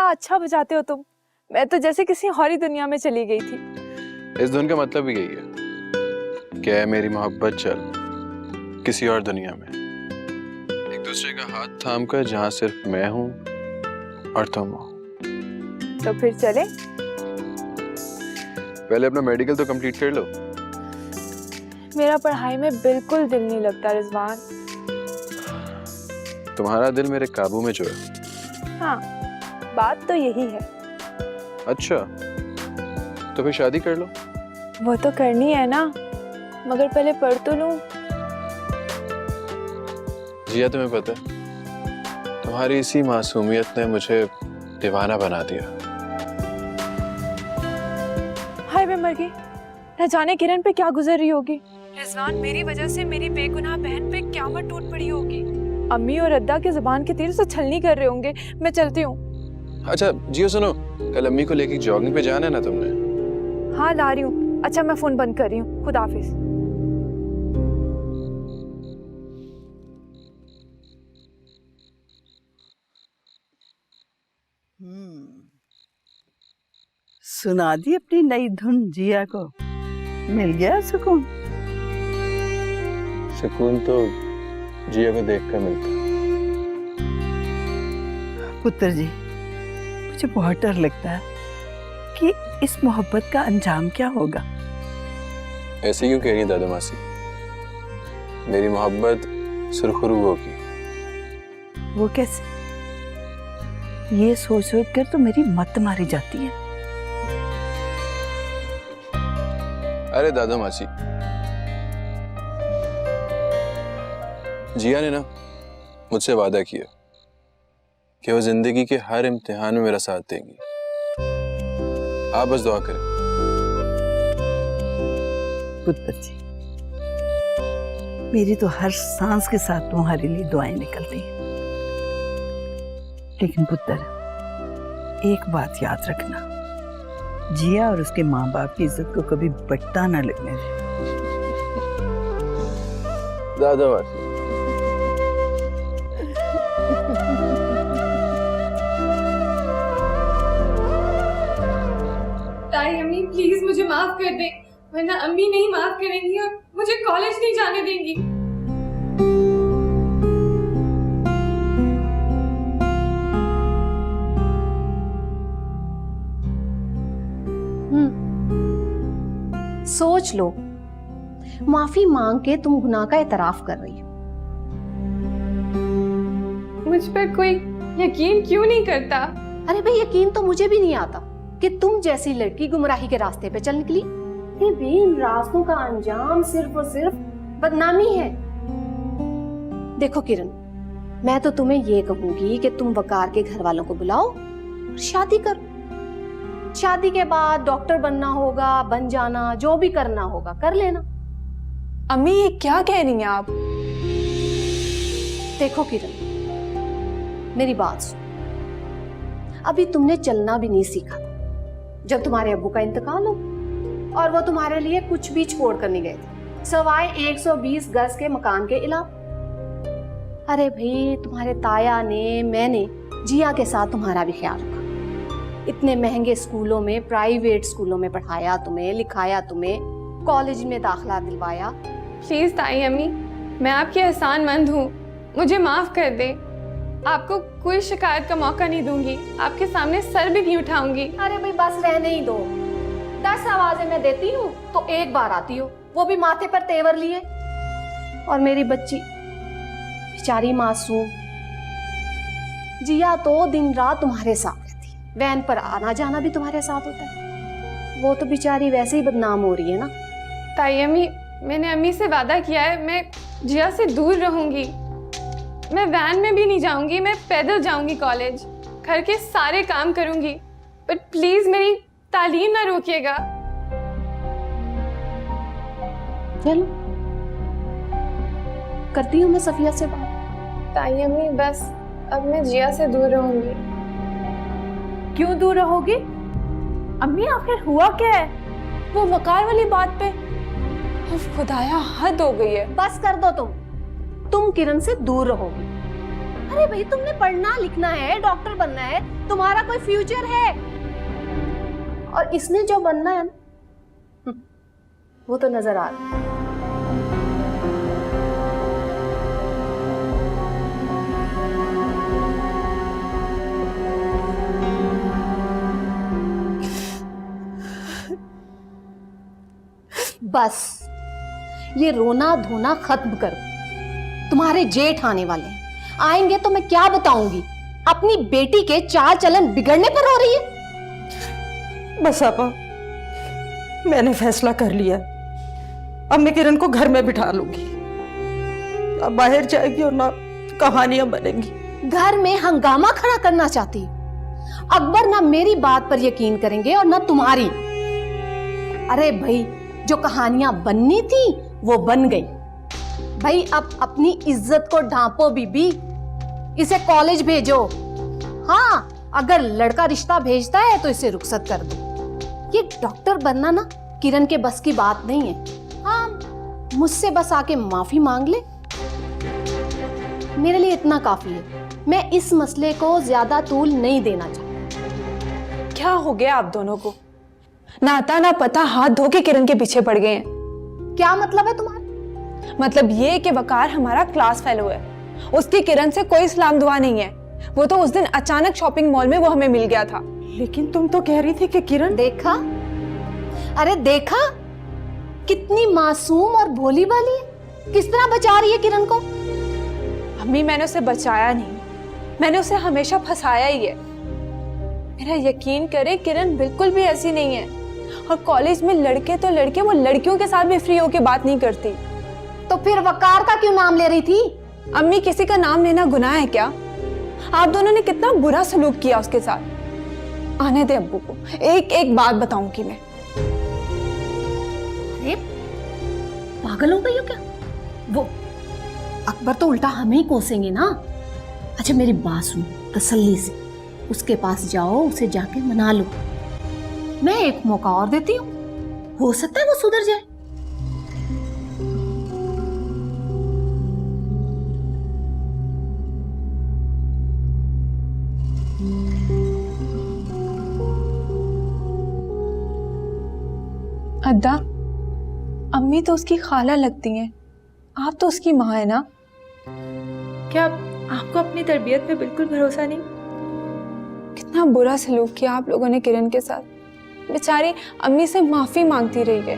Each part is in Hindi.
अच्छा बजाते हो तुम। मैं तो जैसे किसी और ही दुनिया में चली गई थी। इस धुन का मतलब भी यही है, क्या है मेरी मोहब्बत चल किसी और दुनिया में, एक दूसरे का हाथ थाम कर, जहां सिर्फ मैं हूं और तुम हो। तो फिर चले? पहले अपना मेडिकल तो कंप्लीट कर लो। मेरा पढ़ाई में बिल्कुल दिल नहीं लगता रिजवान। तुम्हारा दिल मेरे काबू में जो है। हाँ, बात तो यही है। अच्छा, तो फिर शादी कर लो। वो तो करनी है ना, मगर पहले पढ़ तो लूं। जिया, तुम्हें पता है तुम्हारी इसी मासूमियत ने मुझे दीवाना बना दिया। हाय, मैं मर गई। न जाने किरण पे क्या गुजर रही होगी। रिजवान, मेरी वजह से मेरी बेगुनाह बहन पे क़यामत टूट पड़ी होगी। अम्मी और अद्दा के ज़बान के तीर से छलनी कर रहे होंगे। मैं चलती हूँ। अच्छा जियो, सुनो, कल अम्मी को लेके जॉगिंग पे जाना है ना तुमने? हाँ, ला रही हूँ। अच्छा, मैं फोन बंद कर रही हूँ। खुदा हाफिज। सुना दी अपनी नई धुन जिया को? मिल गया सुकून? सुकून तो जिया को देखकर मिलता है। पुत्र जी, मुझे बहुत डर लगता है कि इस मोहब्बत का अंजाम क्या होगा। ऐसे क्यों कह रही है दादा मासी? मेरी मोहब्बत सुरखरू होगी। वो कैसे? ये सोच सोच कर तो मेरी मत मारी जाती है। अरे दादा मासी, जिया ने ना मुझसे वादा किया कि वो जिंदगी के हर इम्तिहान में मेरा साथ देंगी। आप बस दुआ करें। पुत्र जी, मेरी तो हर सांस के साथ तुम्हारे लिए दुआएं निकलती हैं। लेकिन पुत्र, एक बात याद रखना, जिया और उसके माँ बाप की इज्जत को कभी बट्टा ना लगने दे। दादा मासी, ताई अम्मी प्लीज मुझे माफ कर दे, वरना अम्मी नहीं माफ करेंगी और मुझे कॉलेज नहीं जाने देंगी। सोच लो, माफी मांग के तुम गुनाह का एतराफ कर रही हो। मुझ पर कोई यकीन क्यों नहीं करता? अरे भाई, यकीन तो मुझे भी नहीं आता कि तुम जैसी लड़की गुमराही के रास्ते पे चल निकली। ये भी इन रास्तों का अंजाम सिर्फ और सिर्फ बदनामी है। देखो किरण, मैं तो तुम्हें ये कहूंगी कि तुम वकार के घर वालों को बुलाओ और शादी करो। शादी के बाद डॉक्टर बनना होगा, बन जाना, जो भी करना होगा कर लेना। अम्मी, ये क्या कह रही हैं आप? देखो किरण, मेरी बात सुन। अभी तुमने चलना भी नहीं सीखा था जब तुम्हारे अब्बू का इंतकाल हो, और वो तुम्हारे लिए कुछ भी छोड़ कर नहीं गए थे सवाए 120 गज के मकान के अलावा। अरे भाई, तुम्हारे ताया ने, मैंने जिया के साथ तुम्हारा भी ख्याल रखा। इतने महंगे स्कूलों में, प्राइवेट स्कूलों में पढ़ाया तुम्हें, लिखाया तुम्हें, कॉलेज में दाखिला दिलवाया। प्लीज ताई अम्मी, मैं आपकी एहसानमंद हूँ, मुझे माफ कर दे। आपको कोई शिकायत का मौका नहीं दूंगी, आपके सामने सर भी नहीं उठाऊंगी। अरे भाई बस रहने ही दो। 10 आवाजें मैं देती हूँ तो एक बार आती हो, वो भी माथे पर तेवर लिए। और मेरी बच्ची बेचारी मासूम जिया तो दिन रात तुम्हारे साथ रहती है, वैन पर आना जाना भी तुम्हारे साथ होता है। वो तो बेचारी वैसे ही बदनाम हो रही है ना। ताई अम्मी, मैंने अम्मी से वादा किया है, मैं जिया से दूर रहूंगी। मैं वैन में भी नहीं जाऊंगी, मैं पैदल जाऊंगी कॉलेज, घर के सारे काम करूंगी, बट प्लीज मेरी तालीम ना रोकिएगा। चलो, करती हूँ मैं सफिया से बात। ताई अम्मी, बस अब मैं जिया से दूर रहूंगी। क्यों दूर रहोगी? अम्मी, आखिर हुआ क्या है? वो वकार वाली बात पे खुदाया, हद हो गई है। बस कर दो तुम किरण से दूर रहोगी। अरे भाई तुमने पढ़ना लिखना है, डॉक्टर बनना है, तुम्हारा कोई फ्यूचर है। और इसने जो बनना है ना, वो तो नजर आ रहा है। बस ये रोना धोना खत्म करो। तुम्हारे जेठ आने वाले हैं, आएंगे तो मैं क्या बताऊंगी? अपनी बेटी के चाल चलन बिगड़ने पर रो रही है। बस आपा, मैंने फैसला कर लिया। अब मैं किरण को घर में बिठा लूंगी, अब बाहर जाएगी और ना कहानियां बनेंगी। घर में हंगामा खड़ा करना चाहती हो? अकबर ना मेरी बात पर यकीन करेंगे और ना तुम्हारी। अरे भाई, जो कहानियां बननी थी वो बन गई। भाई अब अपनी इज्जत को ढांपो बीबी, इसे कॉलेज भेजो। हाँ, अगर लड़का रिश्ता भेजता है तो इसे रुखसत कर दो। ये डॉक्टर बनना ना किरण के बस की बात नहीं है। हाँ, मुझसे बस आके माफी मांग ले, मेरे लिए इतना काफी है। मैं इस मसले को ज्यादा तूल नहीं देना चाहती। क्या हो गया आप दोनों को? ना आता ना पता हाथ धो के किरण के पीछे पड़ गए हैं। क्या मतलब है तुम्हारा? मतलब ये कि वकार हमारा क्लास फेलो है, उसकी किरण से कोई सलाम दुआ नहीं है। वो तो उस दिन अचानक शॉपिंग मॉल में वो हमें मिल गया था। लेकिन तुम तो कह रही थी कि किरण। देखा, अरे देखा, कितनी मासूम और भोली भाली है, किस तरह बचा रही है किरण को। अम्मी, मैंने उसे बचाया नहीं, मैंने उसे हमेशा फंसाया ही है। मेरा यकीन करे, किरण बिल्कुल भी ऐसी नहीं है। और कॉलेज में लड़के तो लड़के, वो लड़कियों के साथ भी फ्री होके बात नहीं करती। तो फिर वकार का क्यों नाम ले रही थी? अम्मी, किसी का नाम लेना गुनाह है क्या? आप दोनों ने कितना बुरा सलूक किया उसके साथ। आने दे अब्बू को, एक एक बात बताऊंगी मैं। अरे पागल हो गई हो क्या? वो अकबर तो उल्टा हमें ही कोसेंगे ना। अच्छा मेरी बात सुनो तसल्ली से, उसके पास जाओ, उसे जाके मना लो। मैं एक मौका और देती हूँ, हो सकता है वो सुधर जाए। अद्दा, अम्मी तो उसकी खाला लगती हैं, आप तो उसकी माँ है ना। क्या आपको अपनी तरबियत पे बिल्कुल भरोसा नहीं? कितना बुरा सलूक किया आप लोगों ने किरण के साथ। बेचारी अम्मी से माफी मांगती रही है।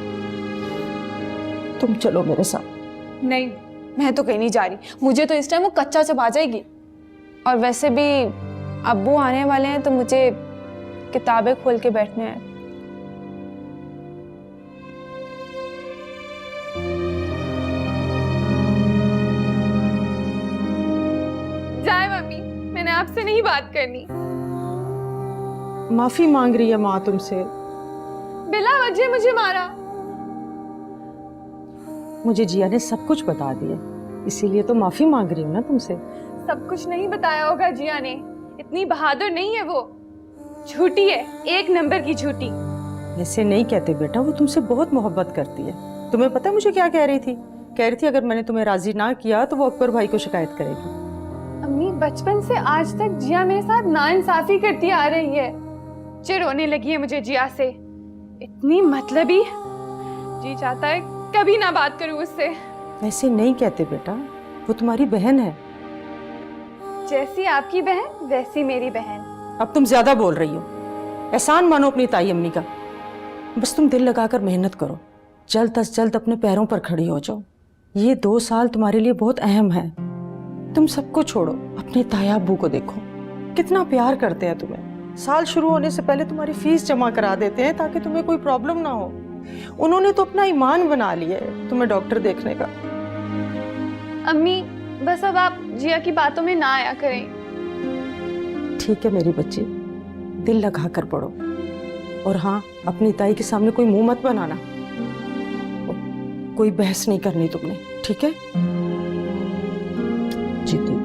तुम चलो मेरे साथ। नहीं, मैं तो कहीं नहीं जा रही। मुझे तो इस टाइम वो कच्चा चबा जाएगी। और वैसे भी अब्बू आने वाले हैं तो मुझे किताबें खोल के बैठने हैं। जाए मम्मी, मैंने आपसे नहीं बात करनी। माफी मांग रही है माँ तुमसे। बिला वजह मुझे मारा। मुझे जिया ने सब कुछ बता दिया, इसीलिए तो माफी मांग रही हूँ ना तुमसे। सब कुछ नहीं बताया होगा जिया ने, इतनी बहादुर नहीं है वो, झूठी है, एक नंबर की झूठी। ऐसे नहीं कहते बेटा, वो तुमसे बहुत मोहब्बत करती है। तुम्हें पता है मुझे क्या कह रही थी? कह रही थी अगर मैंने तुम्हें राजी ना किया तो वो अकबर भाई को शिकायत करेगी। अम्मी, बचपन से आज तक जिया मेरे साथ नाइंसाफी करती आ रही है। चिढ़ होने लगी है मुझे जिया से, इतनी मतलबी। जी चाहता है कभी ना बात करूं उससे। ऐसे नहीं कहते बेटा, वो तुम्हारी बहन है। जैसी आपकी बहन वैसी मेरी बहन। अब तुम ज्यादा बोल रही हो। एहसान मानो अपनी ताई अम्मी का। बस तुम दिल लगाकर मेहनत करो, जल्द अज जल्द अपने पैरों पर खड़ी हो जाओ। ये 2 साल तुम्हारे लिए बहुत अहम है। तुम सबको छोड़ो, अपने ताया अब्बू को देखो, कितना प्यार करते हैं तुम्हें। साल शुरू होने से पहले तुम्हारी फीस जमा करा देते हैं ताकि तुम्हें कोई प्रॉब्लम ना हो। उन्होंने तो अपना ईमान बना लिया है तुम्हें डॉक्टर देखने का। अम्मी, बस अब आप जिया की बातों में ना आया करें। ठीक है मेरी बच्ची, दिल लगा कर पढ़ो। और हाँ, अपनी ताई के सामने कोई मुंह मत बनाना, कोई बहस नहीं करनी तुमने, ठीक है? जीती।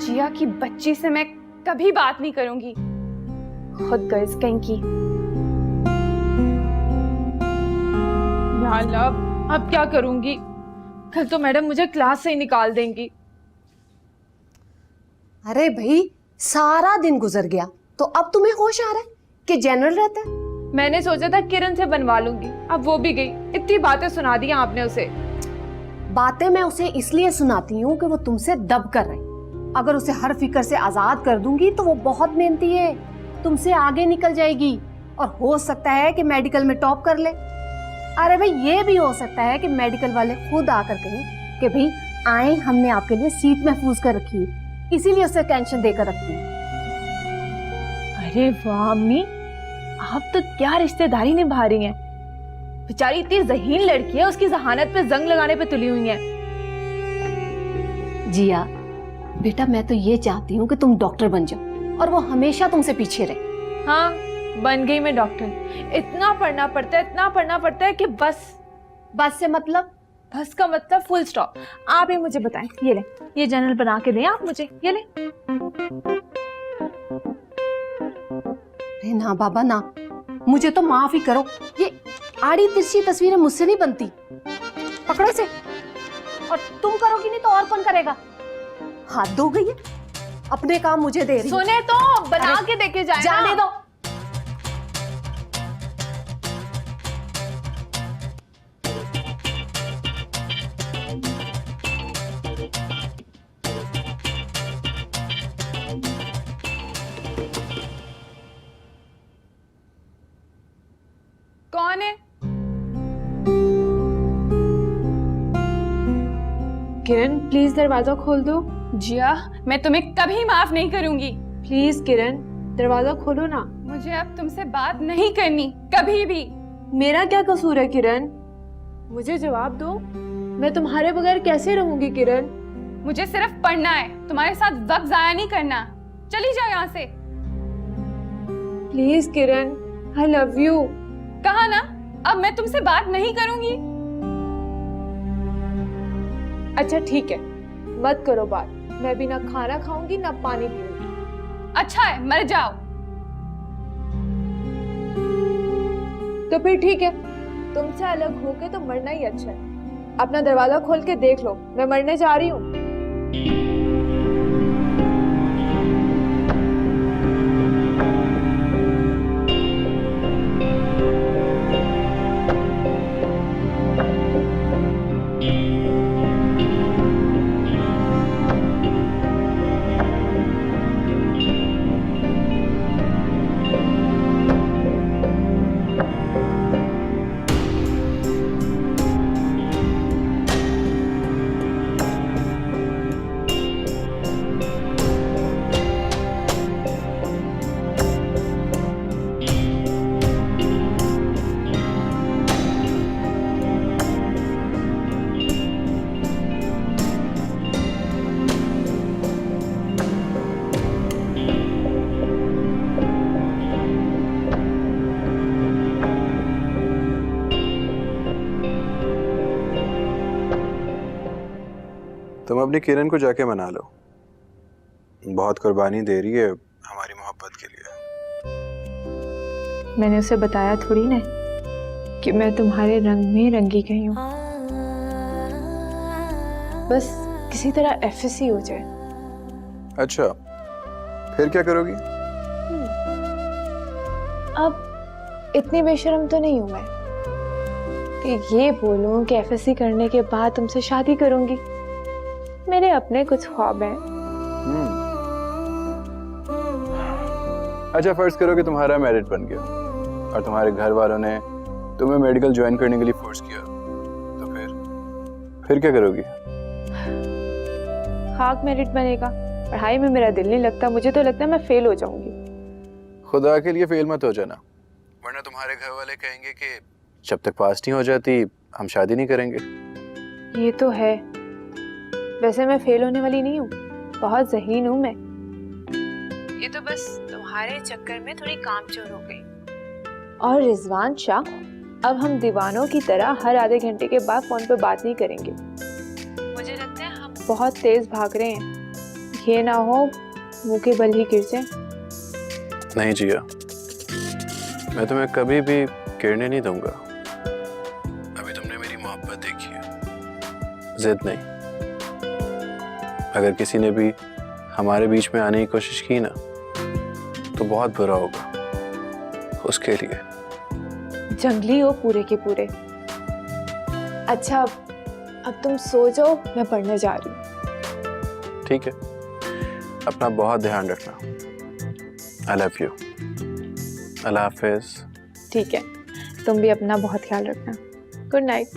जिया की बच्ची से मैं कभी बात नहीं करूंगी, खुद गर्ज कहीं की। या अल्लाह, अब क्या करूंगी? कल तो मैडम मुझे क्लास से ही निकाल देंगी। अरे भाई, सारा दिन गुजर गया तो अब तुम्हें होश आ रहा है कि जनरल रहता है? मैंने सोचा था किरण से बनवा लूंगी, अब वो भी गई। इतनी बातें सुना दी आपने उसे। बातें मैं उसे इसलिए सुनाती हूँ कि वो तुमसे दब कर रही। अगर उसे हर फिक्र से आजाद कर दूंगी तो वो बहुत मेहनती है, तुमसे आगे निकल जाएगी और हो सकता है कि मेडिकल में टॉप कर ले। अरे भाई, ये भी हो सकता है कि मेडिकल वाले खुद आकर कहें कि भाई आए, हमने आपके लिए सीट महफूज कर रखी है, इसीलिए उसे टेंशन देकर रखती है। अरे वाह अम्मी, आप तो क्या रिश्तेदारी निभा रही हैं। बेचारी इतनी ज़हीन लड़की है, उसकी जहानत पे जंग लगाने पे तुली हुई है। जिया बेटा, मैं तो ये चाहती हूँ कि तुम डॉक्टर बन जाओ और वो हमेशा तुमसे पीछे रहे। हाँ, बन गई मैं डॉक्टर। इतना पढ़ना पड़ता है, इतना पढ़ना पड़ता है कि बस। बस से मतलब? बस का मतलब फुल स्टॉप। आप ही मुझे बताएं। ये ले, ये जर्नल बना के दें आप मुझे, ये ले। अरे ना बाबा ना, मुझे तो माफ ही करो, ये आड़ी तिरछी तस्वीरें मुझसे नहीं बनती। पकड़ो से, और तुम करोगी नहीं तो और कौन करेगा? हाथ धो गई है, अपने काम मुझे दे रही। सुने तो बना के देके जाए। जाने दो। कौन है? किरण, प्लीज दरवाजा खोल दो। जिया, मैं तुम्हें कभी माफ नहीं करूंगी। प्लीज किरण, दरवाजा खोलो ना। मुझे अब तुमसे बात नहीं करनी, कभी भी। मेरा क्या कसूर है किरण? मुझे जवाब दो। मैं तुम्हारे बगैर कैसे रहूंगी किरण? मुझे सिर्फ पढ़ना है, तुम्हारे साथ वक्त जाया नहीं करना। चली जाओ यहाँ से। Please Kiran, I love you. कहा ना, अब मैं तुमसे बात नहीं करूंगी। अच्छा ठीक है, मत करो बात। मैं भी ना खाना खाऊंगी ना पानी पीऊंगी। अच्छा है, मर जाओ। तो फिर ठीक है, तुमसे अलग होके तो मरना ही अच्छा है। अपना दरवाजा खोल के देख लो, मैं मरने जा रही हूँ। तुम अपनी किरण को जाके मना लो, बहुत कुर्बानी दे रही है हमारी मोहब्बत के लिए। मैंने उसे बताया थोड़ी ना कि मैं तुम्हारे रंग में रंगी गई हूँ। बस किसी तरह एफएससी हो जाए। अच्छा, फिर क्या करोगी? अब इतनी बेशर्म तो नहीं हूं मैं कि ये बोलूं कि एफएससी करने के बाद तुमसे शादी करूंगी। मेरे अपने कुछ ख्वाब हैं। अच्छा, फर्ज करो कि तुम्हारा मेरिट बन गया और तुम्हारे घर वालों ने तुम्हें मेडिकल ज्वाइन करने के लिए फोर्स किया, तो फिर क्या करोगी? खाक मेरिट बनेगा। पढ़ाई में मेरा दिल नहीं लगता, मुझे तो लगता है मैं फेल हो जाऊंगी। खुदा के लिए फेल मत हो जाना, वरना तुम्हारे घर वाले कहेंगे कि जब तक पास नहीं हो जाती हम शादी नहीं करेंगे। ये तो है, वैसे मैं फेल होने वाली नहीं हूँ, बहुत ज़हीन हूँ मैं। ये तो बस तुम्हारे चक्कर में थोड़ी कामचोर हो गई। और रिजवान शाह, अब हम दीवानों की तरह हर आधे घंटे के बाद फोन पे बात नहीं करेंगे। मुझे लगता है हम बहुत तेज भाग रहे हैं, ये ना हो मुंह के बल ही गिर जाए। नहीं जिया, मैं तुम्हें कभी भी गिरने नहीं दूंगा। अभी तुमने जिद नहीं। अगर किसी ने भी हमारे बीच में आने की कोशिश की ना तो बहुत बुरा होगा उसके लिए। जंगली हो पूरे के पूरे। अच्छा अब तुम सो जाओ, मैं पढ़ने जा रही हूँ। ठीक है, अपना बहुत ध्यान रखना। I love you. अल्लाह हाफिज। ठीक है, तुम भी अपना बहुत ख्याल रखना। Good night.